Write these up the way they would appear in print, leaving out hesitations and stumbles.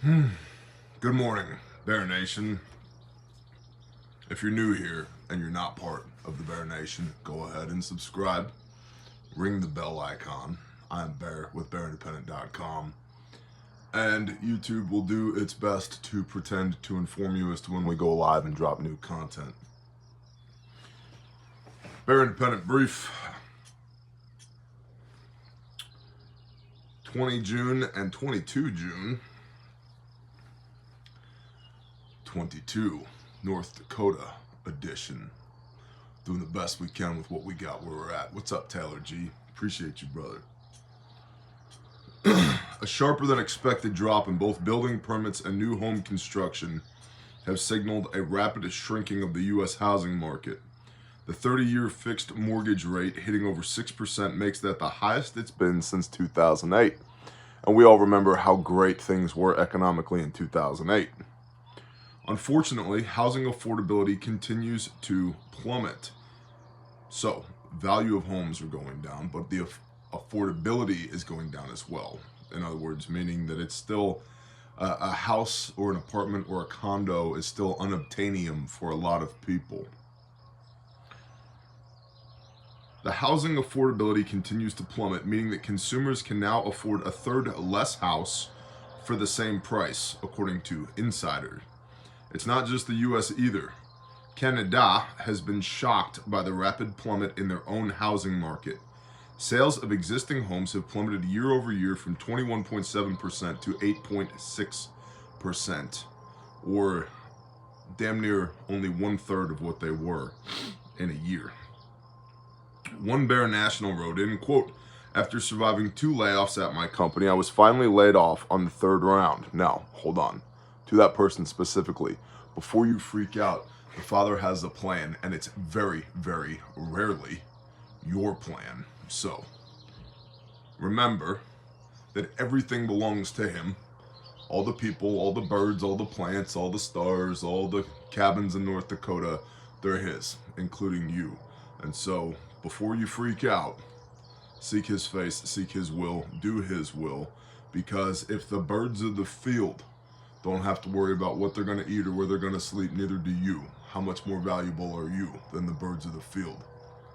Good morning, Bear Nation. If you're new here and you're not part of the Bear Nation, go ahead and subscribe. Ring the bell icon. I'm Bear with BearIndependent.com. And YouTube will do its best to pretend to inform you as to when we go live and drop new content. Bear Independent Brief. 20 June and 22 June 22 North Dakota edition. Doing the best we can with what we got where we're at. What's up, Taylor G? Appreciate you, brother. A sharper than expected drop in both building permits and new home construction have signaled a rapid shrinking of the U.S. housing market. The 30-year fixed mortgage rate hitting over 6% makes that the highest it's been since 2008. And we all remember how great things were economically in 2008. Unfortunately, housing affordability continues to plummet. So, value of homes are going down, but the affordability is going down as well. In other words, meaning that it's still a house or an apartment or a condo is still unobtainium for a lot of people. The housing affordability continues to plummet, meaning that consumers can now afford a third less house for the same price, according to insiders. It's not just the US either. Canada has been shocked by the rapid plummet in their own housing market. Sales of existing homes have plummeted year over year from 21.7% to 8.6%, or damn near only 1/3 of what they were in a year. One Bear National wrote in, quote, "After surviving 2 layoffs at my company, I was finally laid off on the 3rd round." Now, hold on. To that person specifically, before you freak out, the Father has a plan, and it's very, very rarely your plan. So, remember that everything belongs to Him. All the people, all the birds, all the plants, all the stars, all the cabins in North Dakota, they're His, including you. And so, before you freak out, seek His face, seek His will, do His will, because if the birds of the field don't have to worry about what they're going to eat or where they're going to sleep, neither do you. How much more valuable are you than the birds of the field?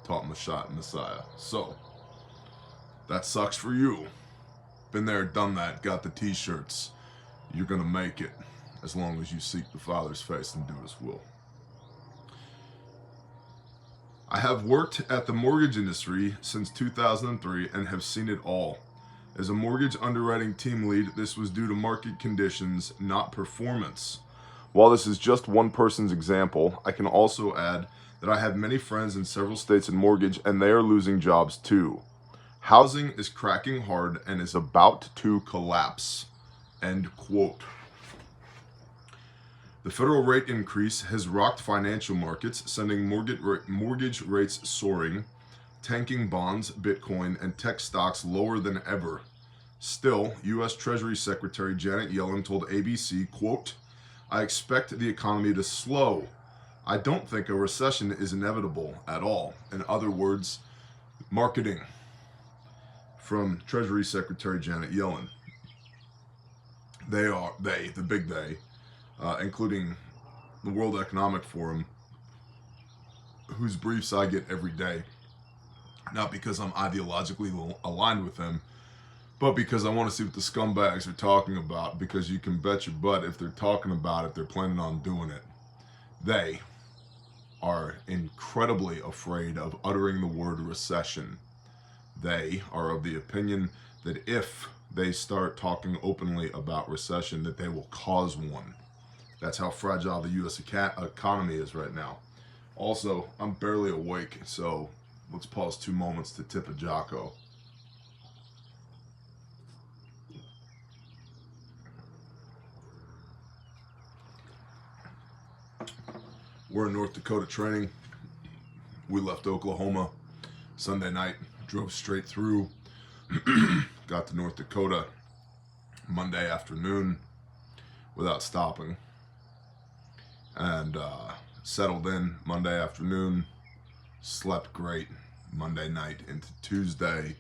Taught Messiah. So, that sucks for you. Been there, done that, got the t-shirts. You're going to make it as long as you seek the Father's face and do His will. I have worked at the mortgage industry since 2003 and have seen it all. As a mortgage underwriting team lead, this was due to market conditions, not performance. While this is just one person's example, I can also add that I have many friends in several states in mortgage and they are losing jobs too. Housing is cracking hard and is about to collapse. End quote. The federal rate increase has rocked financial markets, sending mortgage rates soaring, tanking bonds, Bitcoin, and tech stocks lower than ever. Still, U.S. Treasury Secretary Janet Yellen told ABC, quote, "I expect the economy to slow. I don't think a recession is inevitable at all." In other words, marketing from Treasury Secretary Janet Yellen. The big they, including the World Economic Forum, whose briefs I get every day, not because I'm ideologically aligned with them, but because I want to see what the scumbags are talking about, because you can bet your butt if they're talking about it, they're planning on doing it. They are incredibly afraid of uttering the word recession. They are of the opinion that if they start talking openly about recession, that they will cause one. That's how fragile the U.S. economy is right now. Also, I'm barely awake, so let's pause 2 moments to tip a Jocko. We're in North Dakota training. We left Oklahoma Sunday night, drove straight through, got to North Dakota Monday afternoon without stopping, and settled in Monday afternoon, slept great Monday night into Tuesday,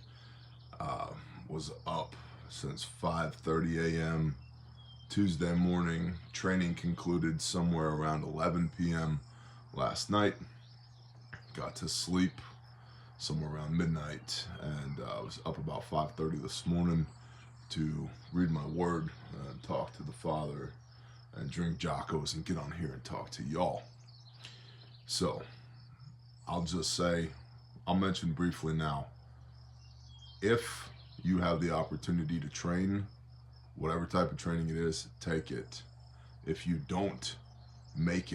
was up since 5:30 a.m. Tuesday morning. Training concluded somewhere around 11 p.m. last night. Got to sleep somewhere around midnight, and I was up about 5:30 this morning to read my word and talk to the Father and drink Jocko's and get on here and talk to y'all. So I'll just say, I'll mention briefly now, if you have the opportunity to train, whatever type of training it is, take it. If you don't, make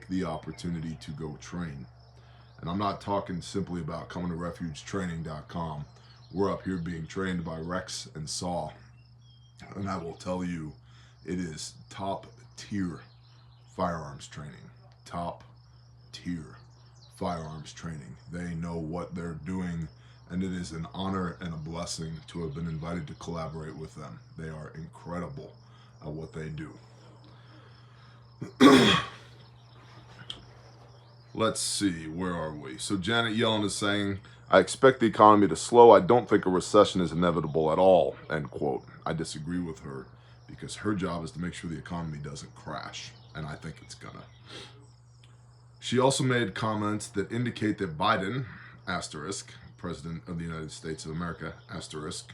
the opportunity to go train. And I'm not talking simply about coming to refugetraining.com. We're up here being trained by Rex and Saw. And I will tell you, it is top tier firearms training. Top tier firearms training. They know what they're doing, and it is an honor and a blessing to have been invited to collaborate with them. They are incredible at what they do. Let's see, where are we? So Janet Yellen is saying, I expect the economy to slow. I don't think a recession is inevitable at all, end quote. I disagree with her because her job is to make sure the economy doesn't crash, and I think it's gonna. She also made comments that indicate that Biden, asterisk, President of the United States of America, asterisk,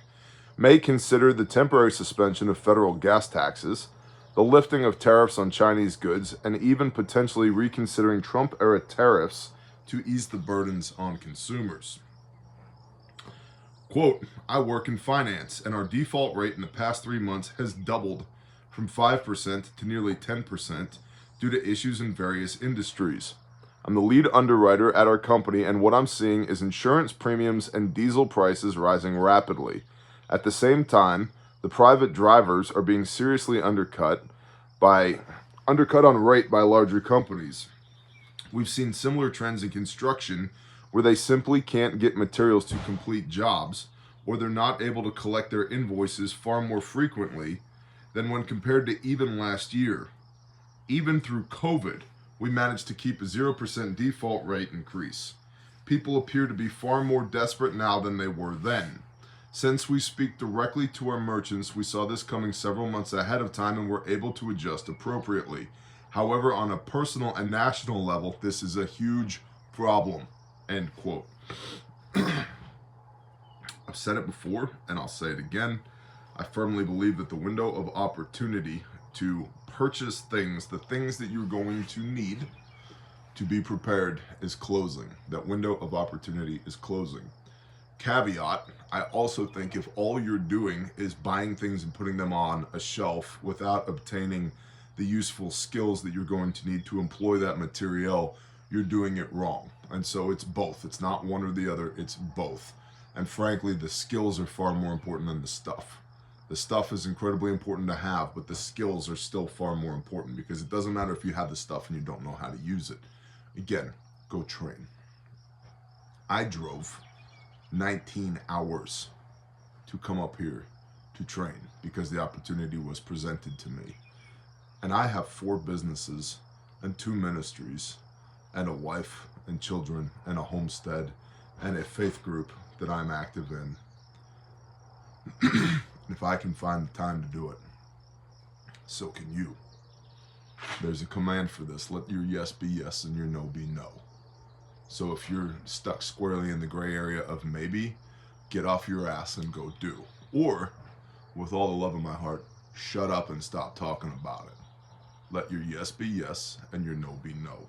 may consider the temporary suspension of federal gas taxes, the lifting of tariffs on Chinese goods, and even potentially reconsidering Trump-era tariffs to ease the burdens on consumers. Quote, I work in finance, and our default rate in the past 3 months has doubled from 5% to nearly 10% due to issues in various industries. I'm the lead underwriter at our company, and what I'm seeing is insurance premiums and diesel prices rising rapidly. At the same time, the private drivers are being seriously undercut on rate by larger companies. We've seen similar trends in construction where they simply can't get materials to complete jobs, or they're not able to collect their invoices far more frequently than when compared to even last year. Even through COVID, we managed to keep a 0% default rate increase. People appear to be far more desperate now than they were then. Since we speak directly to our merchants, we saw this coming several months ahead of time and were able to adjust appropriately. However, on a personal and national level, this is a huge problem, end quote. I've said it before, and I'll say it again. I firmly believe that the window of opportunity to purchase things, the things that you're going to need to be prepared, is closing. That window of opportunity is closing. Caveat, I also think if all you're doing is buying things and putting them on a shelf without obtaining the useful skills that you're going to need to employ that material, you're doing it wrong. And so it's both. It's not one or the other, it's both. And frankly, the skills are far more important than the stuff. The stuff is incredibly important to have, but the skills are still far more important, because it doesn't matter if you have the stuff and you don't know how to use it. Again, go train. I drove 19 hours to come up here to train because the opportunity was presented to me. And I have 4 businesses and 2 ministries and a wife and children and a homestead and a faith group that I'm active in. If I can find the time to do it, so can you. There's a command for this. Let your yes be yes and your no be no. So if you're stuck squarely in the gray area of maybe, get off your ass and go do. Or, with all the love in my heart, shut up and stop talking about it. Let your yes be yes and your no be no.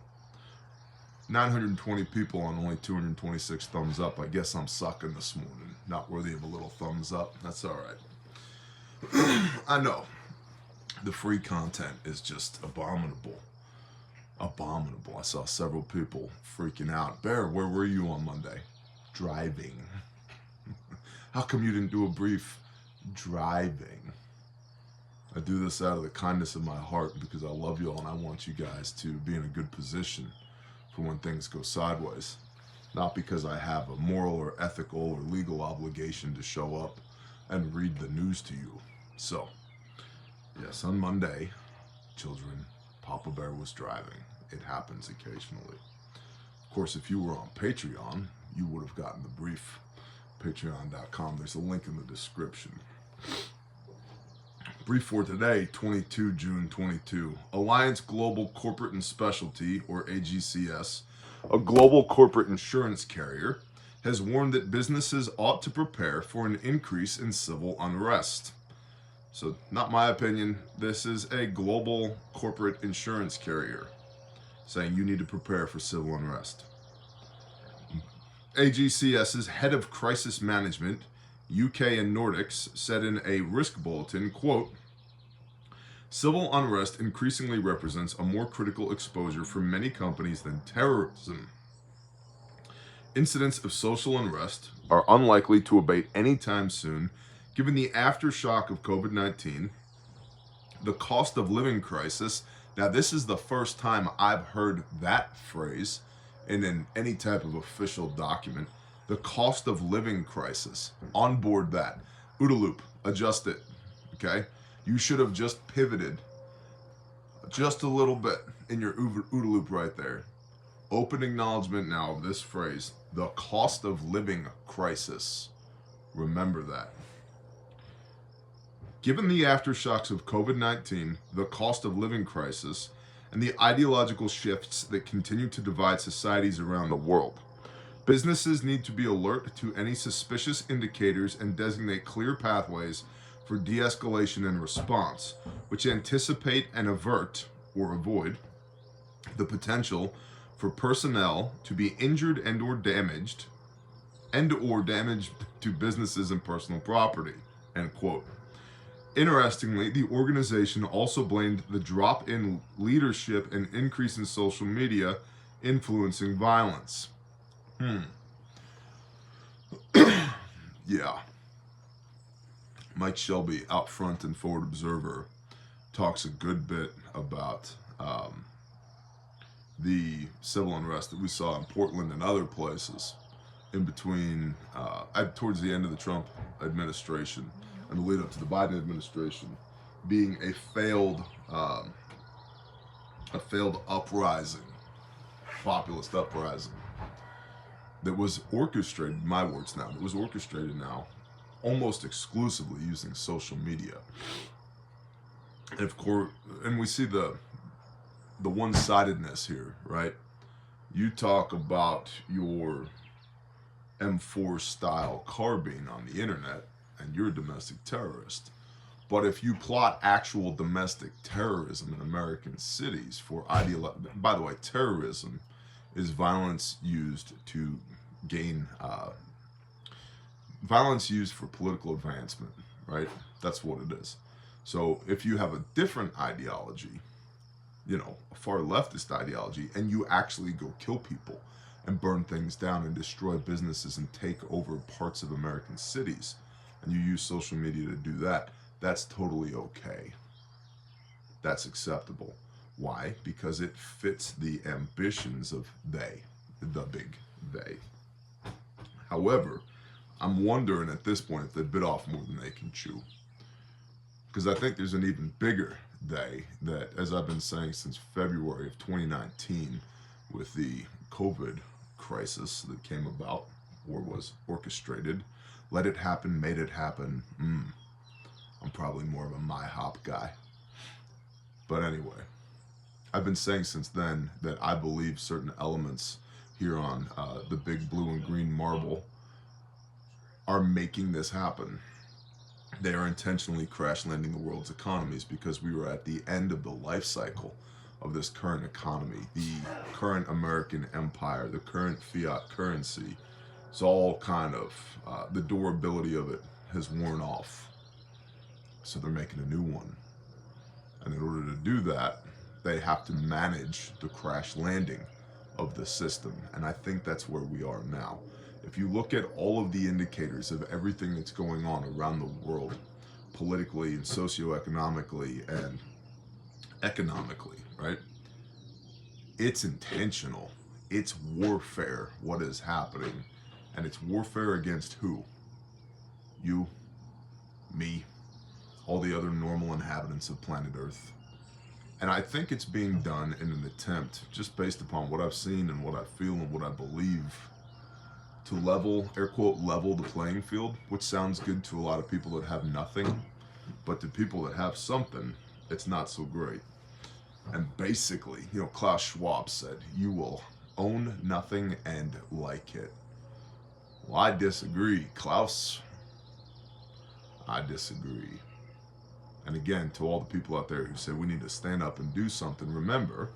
920 people on only 226 thumbs up. I guess I'm sucking this morning. Not worthy of a little thumbs up. That's all right. I know. The free content is just abominable. Abominable. I saw several people freaking out. Bear, where were you on Monday? Driving. How come you didn't do a brief? Driving. I do this out of the kindness of my heart because I love you all and I want you guys to be in a good position for when things go sideways. Not because I have a moral or ethical or legal obligation to show up and read the news to you. So, yes, on Monday, children, Papa Bear was driving. It happens occasionally. Of course, if you were on Patreon, you would have gotten the brief. Patreon.com. There's a link in the description. Brief for today, 22JUN22. Alliance Global Corporate and Specialty, or AGCS, a global corporate insurance carrier, has warned that businesses ought to prepare for an increase in civil unrest. So, not my opinion, this is a global corporate insurance carrier saying you need to prepare for civil unrest. AGCS's head of crisis management, UK and Nordics, said in a risk bulletin, quote, "Civil unrest increasingly represents a more critical exposure for many companies than terrorism. Incidents of social unrest are unlikely to abate anytime soon, given the aftershock of COVID-19, the cost of living crisis." Now, this is the first time I've heard that phrase in any type of official document. The cost of living crisis. On board that. OODA loop. Adjust it. Okay? You should have just pivoted just a little bit in your OODA loop right there. Open acknowledgement now of this phrase. The cost of living crisis. Remember that. Given the aftershocks of COVID-19, the cost of living crisis, and the ideological shifts that continue to divide societies around the world, businesses need to be alert to any suspicious indicators and designate clear pathways for de-escalation and response, which anticipate and avert or avoid the potential for personnel to be injured and/or damaged to businesses and personal property. End quote. Interestingly, the organization also blamed the drop in leadership and increase in social media influencing violence. Yeah. Mike Shelby, out front and Forward Observer, talks a good bit about the civil unrest that we saw in Portland and other places in between, towards the end of the Trump administration and the lead up to the Biden administration, being a failed uprising, populist uprising that was orchestrated, my words now, that was orchestrated now almost exclusively using social media. And of course, and we see the one-sidedness here, right? You talk about your M4 style carbine on the internet and you're a domestic terrorist. But if you plot actual domestic terrorism in American cities for by the way, terrorism is violence used to gain, violence used for political advancement, right? That's what it is. So if you have a different ideology, a far leftist ideology, and you actually go kill people and burn things down and destroy businesses and take over parts of American cities, and you use social media to do that, that's totally okay. That's acceptable. Why? Because it fits the ambitions of they, the big they. However, I'm wondering at this point if they bit off more than they can chew. Because I think there's an even bigger they that, as I've been saying since February of 2019, with the COVID crisis that came about or was orchestrated, let it happen, made it happen. I'm probably more of a MyHop guy. But anyway, I've been saying since then that I believe certain elements here on the big blue and green marble are making this happen. They are intentionally crash landing the world's economies because we were at the end of the life cycle of this current economy, the current American empire, the current fiat currency. It's all kind of, the durability of it has worn off. So they're making a new one. And in order to do that, they have to manage the crash landing of the system. And I think that's where we are now. If you look at all of the indicators of everything that's going on around the world, politically and socioeconomically and economically, right? It's intentional. It's warfare, what is happening. And it's warfare against who? You, me, all the other normal inhabitants of planet Earth. And I think it's being done in an attempt, just based upon what I've seen and what I feel and what I believe, to level, air quote, level the playing field, which sounds good to a lot of people that have nothing. But to people that have something, it's not so great. And basically, Klaus Schwab said, you will own nothing and like it. Well, I disagree, Klaus. I disagree. And again, to all the people out there who say we need to stand up and do something, remember,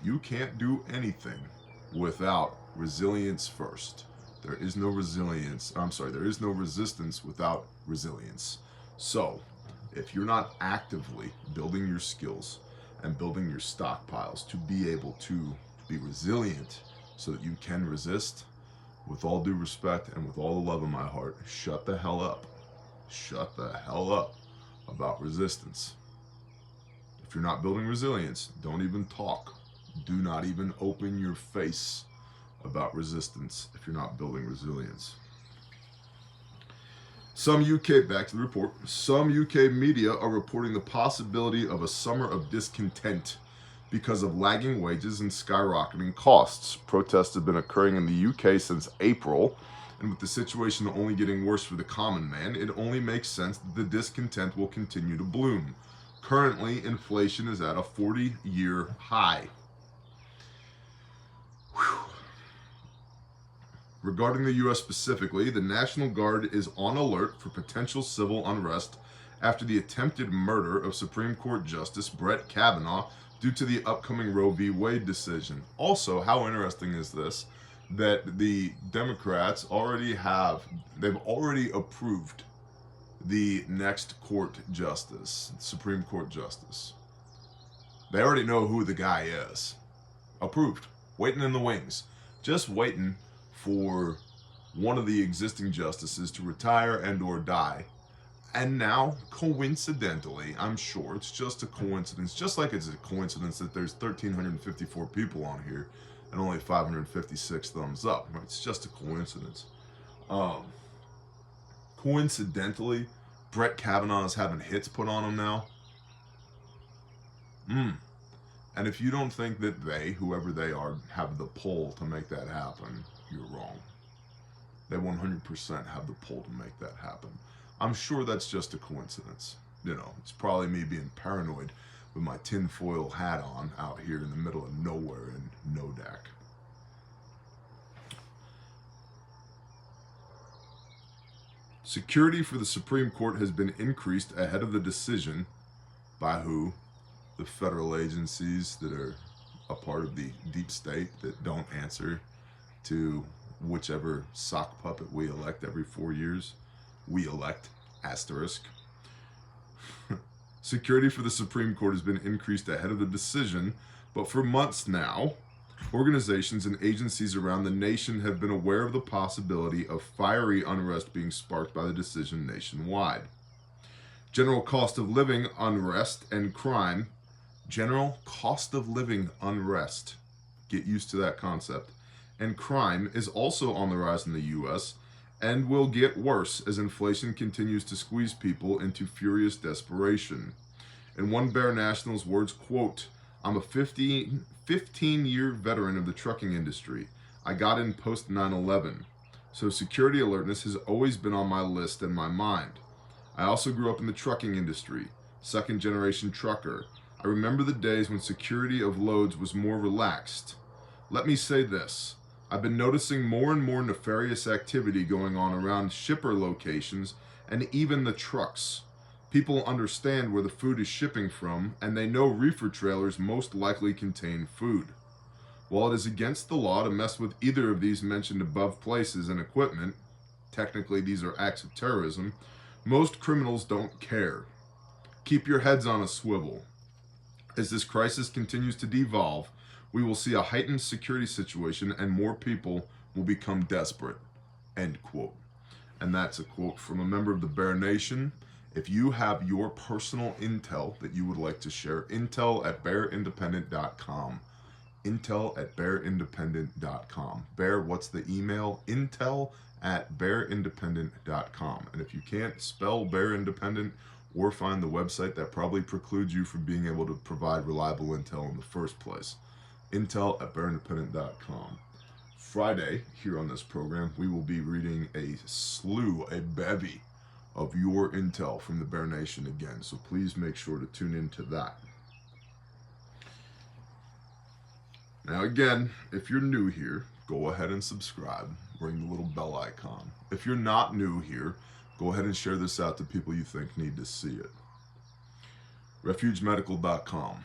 you can't do anything without resilience first. There is no resilience. There is no resistance without resilience. So, if you're not actively building your skills and building your stockpiles to be able to be resilient so that you can resist, with all due respect and with all the love in my heart, shut the hell up. Shut the hell up about resistance. If you're not building resilience, don't even talk. Do not even open your face about resistance if you're not building resilience. Back to the report, some UK media are reporting the possibility of a summer of discontent because of lagging wages and skyrocketing costs. Protests have been occurring in the UK since April, and with the situation only getting worse for the common man, it only makes sense that the discontent will continue to bloom. Currently, inflation is at a 40-year high. Whew. Regarding the U.S. specifically, the National Guard is on alert for potential civil unrest after the attempted murder of Supreme Court Justice Brett Kavanaugh due to the upcoming Roe v. Wade decision. Also, how interesting is this? That the Democrats they've already approved the next Supreme Court Justice. They already know who the guy is. Approved. Waiting in the wings. Just waiting for one of the existing justices to retire and or die. And now, coincidentally, I'm sure it's just a coincidence, just like it's a coincidence that there's 1,354 people on here and only 556 thumbs up. It's just a coincidence. Coincidentally, Brett Kavanaugh is having hits put on him now. And if you don't think that they, whoever they are, have the pull to make that happen, you're wrong. They 100% have the pull to make that happen. I'm sure that's just a coincidence. It's probably me being paranoid with my tinfoil hat on out here in the middle of nowhere in Nodak. Security for the Supreme Court has been increased ahead of the decision by who? The federal agencies that are a part of the deep state that don't answer to whichever sock puppet we elect every 4 years. We elect, asterisk. Security for the Supreme Court has been increased ahead of the decision, but for months now, organizations and agencies around the nation have been aware of the possibility of fiery unrest being sparked by the decision nationwide. General cost of living unrest and crime. General cost of living unrest. Get used to that concept. And crime is also on the rise in the U.S., and will get worse as inflation continues to squeeze people into furious desperation. In one Bear National's words, quote, I'm a 15-year veteran of the trucking industry. I got in post 9/11, so security alertness has always been on my list and my mind. I also grew up in the trucking industry, second-generation trucker. I remember the days when security of loads was more relaxed. Let me say this. I've been noticing more and more nefarious activity going on around shipper locations and even the trucks. People understand where the food is shipping from, and they know reefer trailers most likely contain food. While it is against the law to mess with either of these mentioned above places and equipment, technically these are acts of terrorism, most criminals don't care. Keep your heads on a swivel. As this crisis continues to devolve, we will see a heightened security situation and more people will become desperate. End quote. And that's a quote from a member of the Bear Nation. If you have your personal intel that you would like to share, intel@bearindependent.com. Intel@bearindependent.com. Bear, what's the email? Intel@bearindependent.com. And if you can't spell Bear Independent or find the website, that probably precludes you from being able to provide reliable intel in the first place. Intel@bearindependent.com. Friday, here on this program, we will be reading a bevy of your intel from the Bear Nation again. So please make sure to tune into that. Now again, if you're new here, go ahead and subscribe. Ring the little bell icon. If you're not new here, go ahead and share this out to people you think need to see it. RefugeMedical.com,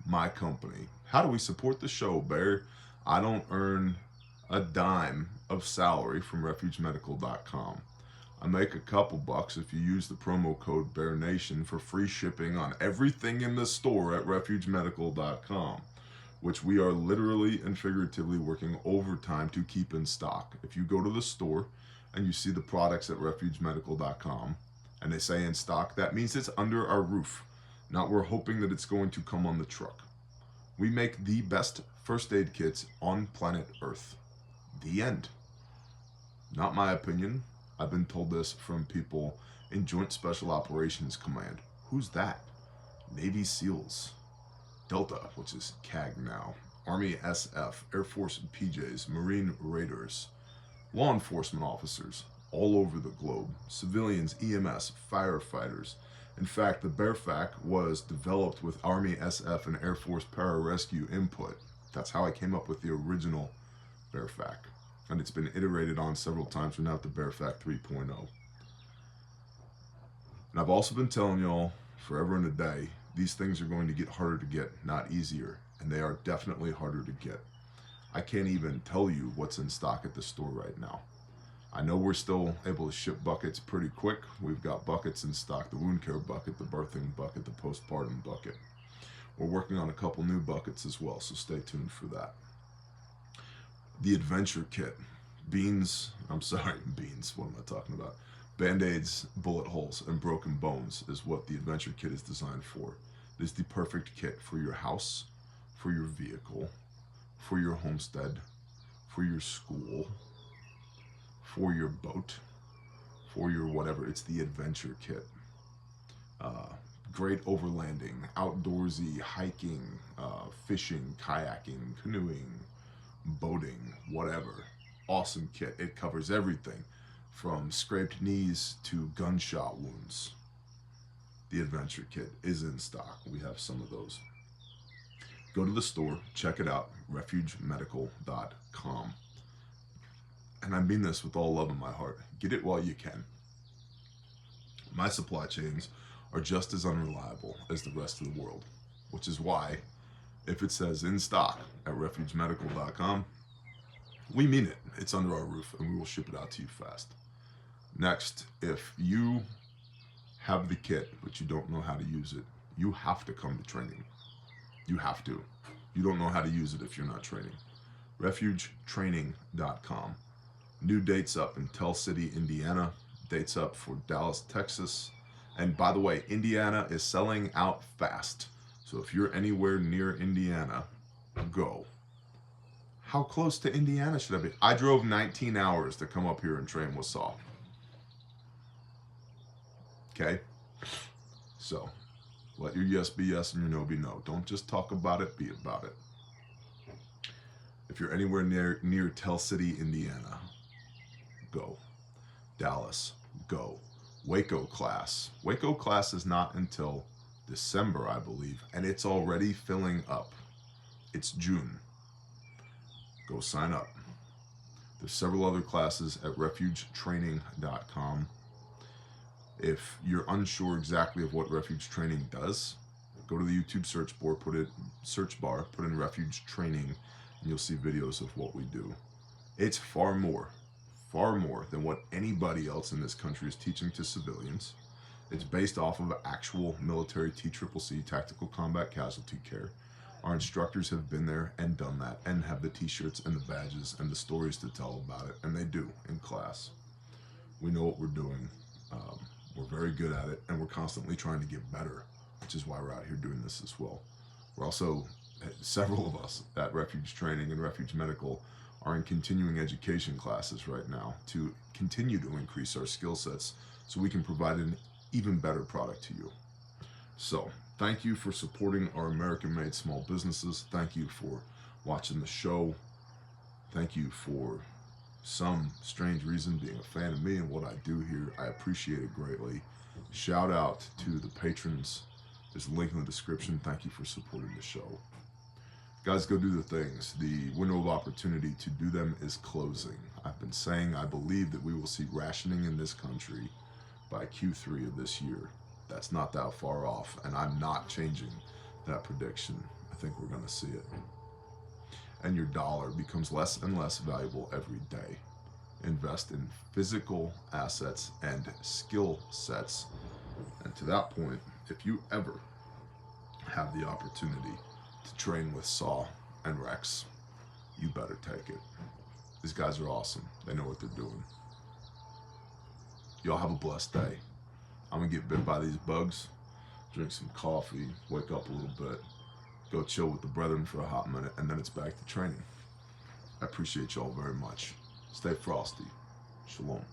my company. How do we support the show, Bear? I don't earn a dime of salary from RefugeMedical.com. I make a couple bucks if you use the promo code BearNation for free shipping on everything in the store at RefugeMedical.com, which we are literally and figuratively working overtime to keep in stock. If you go to the store and you see the products at RefugeMedical.com and they say in stock, that means it's under our roof. Not we're hoping that it's going to come on the truck. We make the best first aid kits on planet Earth. The end. Not my opinion. I've been told this from people in Joint Special Operations Command. Who's that? Navy SEALs, Delta, which is CAG now, Army SF, Air Force PJs, Marine Raiders, law enforcement officers all over the globe, civilians, EMS, firefighters. In fact, the BearFac was developed with Army SF and Air Force pararescue input. That's how I came up with the original BearFac. And it's been iterated on several times. We're now at the BearFac 3.0. And I've also been telling y'all forever and a day, these things are going to get harder to get, not easier. And they are definitely harder to get. I can't even tell you what's in stock at the store right now. I know we're still able to ship buckets pretty quick. We've got buckets in stock, the wound care bucket, the birthing bucket, the postpartum bucket. We're working on a couple new buckets as well, so stay tuned for that. The adventure kit, beans, what am I talking about? Band-aids, bullet holes, and broken bones is what the adventure kit is designed for. It is the perfect kit for your house, for your vehicle, for your homestead, for your school, for your boat, for your whatever. It's the adventure kit. Great overlanding, outdoorsy, hiking, fishing, kayaking, canoeing, boating, whatever. Awesome kit. It covers everything from scraped knees to gunshot wounds. The adventure kit is in stock. We have some of those. Go to the store, check it out, refugemedical.com. And I mean this with all love in my heart. Get it while you can. My supply chains are just as unreliable as the rest of the world, which is why if it says in stock at refugemedical.com, we mean it. It's under our roof and we will ship it out to you fast. Next, if you have the kit but you don't know how to use it, you have to come to training. You have to. You don't know how to use it if you're not training. refugetraining.com. New dates up in Tell City, Indiana. Dates up for Dallas, Texas. And by the way, Indiana is selling out fast. So if you're anywhere near Indiana, go. How close to Indiana should I be? I drove 19 hours to come up here and train with Saul. Okay? So, let your yes be yes and your no be no. Don't just talk about it, be about it. If you're anywhere near Tell City, Indiana, go. Dallas, go. Waco class. Waco class is not until December, I believe, and it's already filling up. It's June. Go sign up. There's several other classes at refugetraining.com. If you're unsure exactly of what Refuge Training does, go to the YouTube search bar, put in Refuge Training, and you'll see videos of what we do. It's far more than what anybody else in this country is teaching to civilians. It's based off of actual military TCCC, Tactical Combat Casualty Care. Our instructors have been there and done that and have the t-shirts and the badges and the stories to tell about it, and they do in class. We know what we're doing. We're very good at it, and we're constantly trying to get better, which is why we're out here doing this as well. We're also, several of us at Refuge Training and Refuge Medical are in continuing education classes right now to continue to increase our skill sets so we can provide an even better product to you. So, thank you for supporting our American-made small businesses. Thank you for watching the show. Thank you for some strange reason, being a fan of me and what I do here, I appreciate it greatly. Shout out to the patrons. There's a link in the description. Thank you for supporting the show. Guys, go do the things. The window of opportunity to do them is closing. I've been saying I believe that we will see rationing in this country by Q3 of this year. That's not that far off, and I'm not changing that prediction. I think we're going to see it. And your dollar becomes less and less valuable every day. Invest in physical assets and skill sets. And to that point, if you ever have the opportunity to train with Saw and Rex, you better take it. These guys are awesome. They know what they're doing. Y'all have a blessed day. I'm gonna get bit by these bugs, drink some coffee, wake up a little bit, go chill with the brethren for a hot minute, and then it's back to training. I appreciate y'all very much. Stay frosty. Shalom.